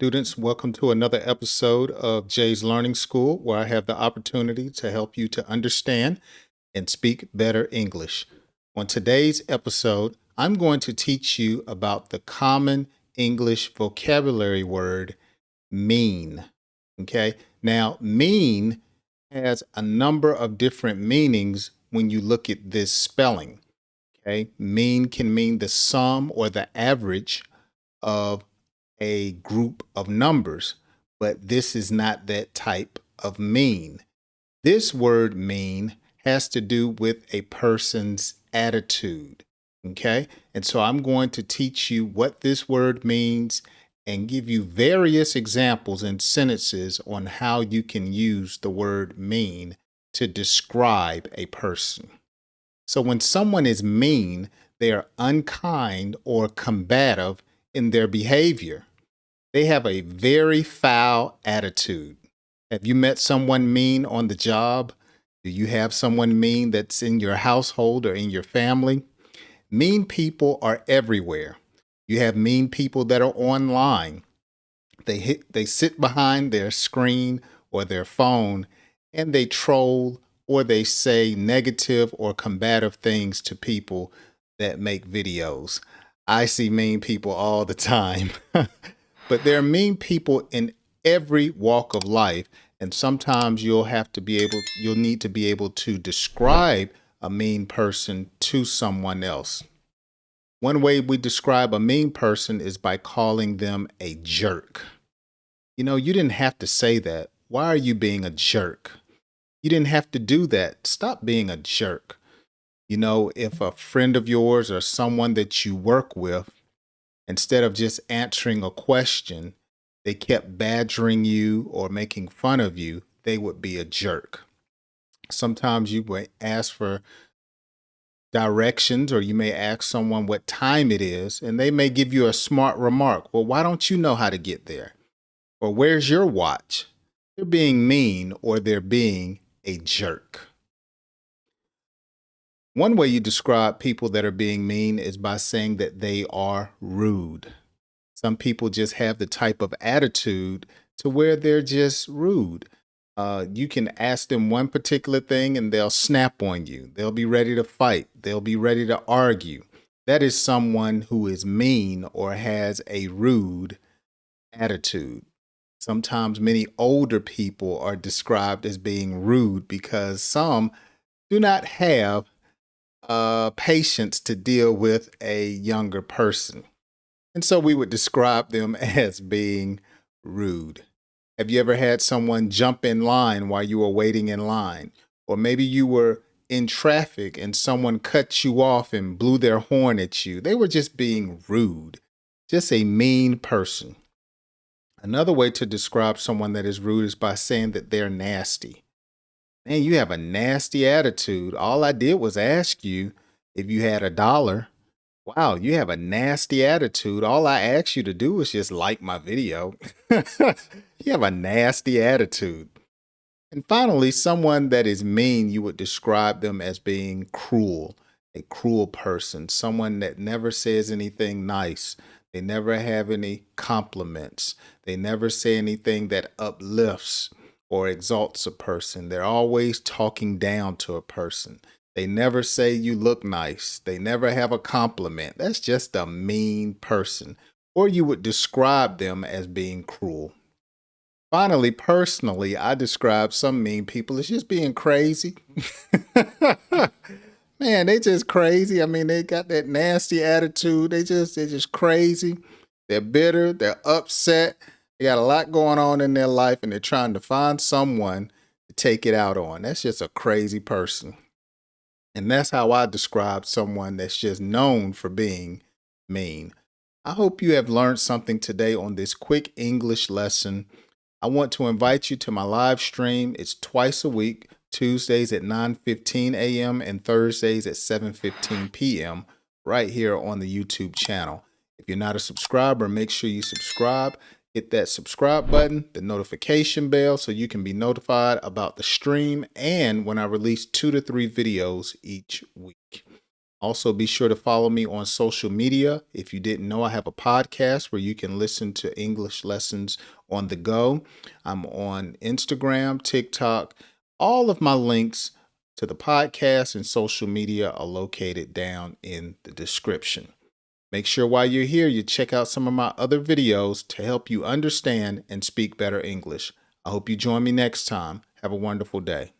Students, welcome to another episode of Jay's Learning School, where I have the opportunity to help you to understand and speak better English. On today's episode, I'm going to teach you about the common English vocabulary word mean. Okay, now mean has a number of different meanings when you look at this spelling. Okay, mean can mean the sum or the average of a group of numbers, but this is not that type of mean. This word mean has to do with a person's attitude. Okay. And so I'm going to teach you what this word means and give you various examples and sentences on how you can use the word mean to describe a person. So when someone is mean, they are unkind or combative in their behavior. They have a very foul attitude. Have you met someone mean on the job? Do you have someone mean that's in your household or in your family? Mean people are everywhere. You have mean people that are online. They sit behind their screen or their phone and they troll or they say negative or combative things to people that make videos. I see mean people all the time. But there are mean people in every walk of life. And sometimes you'll need to be able to describe a mean person to someone else. One way we describe a mean person is by calling them a jerk. You know, you didn't have to say that. Why are you being a jerk? You didn't have to do that. Stop being a jerk. You know, if a friend of yours or someone that you work with, instead of just answering a question, they kept badgering you or making fun of you, they would be a jerk. Sometimes you may ask for directions or you may ask someone what time it is, and they may give you a smart remark. Well, why don't you know how to get there? Or where's your watch? They're being mean or they're being a jerk. One way you describe people that are being mean is by saying that they are rude. Some people just have the type of attitude to where they're just rude. You can ask them one particular thing and they'll snap on you. They'll be ready to fight. They'll be ready to argue. That is someone who is mean or has a rude attitude. Sometimes many older people are described as being rude because some do not have patience to deal with a younger person. And so we would describe them as being rude. Have you ever had someone jump in line while you were waiting in line? Or maybe you were in traffic and someone cut you off and blew their horn at you. They were just being rude, just a mean person. Another way to describe someone that is rude is by saying that they're nasty. Man, you have a nasty attitude. All I did was ask you if you had $1. Wow, you have a nasty attitude. All I asked you to do is just like my video. You have a nasty attitude. And finally, someone that is mean, you would describe them as being cruel, a cruel person, someone that never says anything nice. They never have any compliments. They never say anything that uplifts or exalts a person. They're always talking down to a person. They never say you look nice. They never have a compliment. That's just a mean person. Or you would describe them as being cruel. Finally, personally, I describe some mean people as just being crazy. Man, they just crazy. I mean, they got that nasty attitude. They're just crazy. They're bitter. They're upset. They got a lot going on in their life and they're trying to find someone to take it out on. That's just a crazy person. And that's how I describe someone that's just known for being mean. I hope you have learned something today on this quick English lesson. I want to invite you to my live stream. It's twice a week, Tuesdays at 9:15 a.m. and Thursdays at 7:15 p.m. right here on the YouTube channel. If you're not a subscriber, make sure you subscribe. Hit that subscribe button, the notification bell, so you can be notified about the stream and when I release 2 to 3 videos each week. Also, be sure to follow me on social media. If you didn't know, I have a podcast where you can listen to English lessons on the go. I'm on Instagram, TikTok. All of my links to the podcast and social media are located down in the description. Make sure while you're here, you check out some of my other videos to help you understand and speak better English. I hope you join me next time. Have a wonderful day.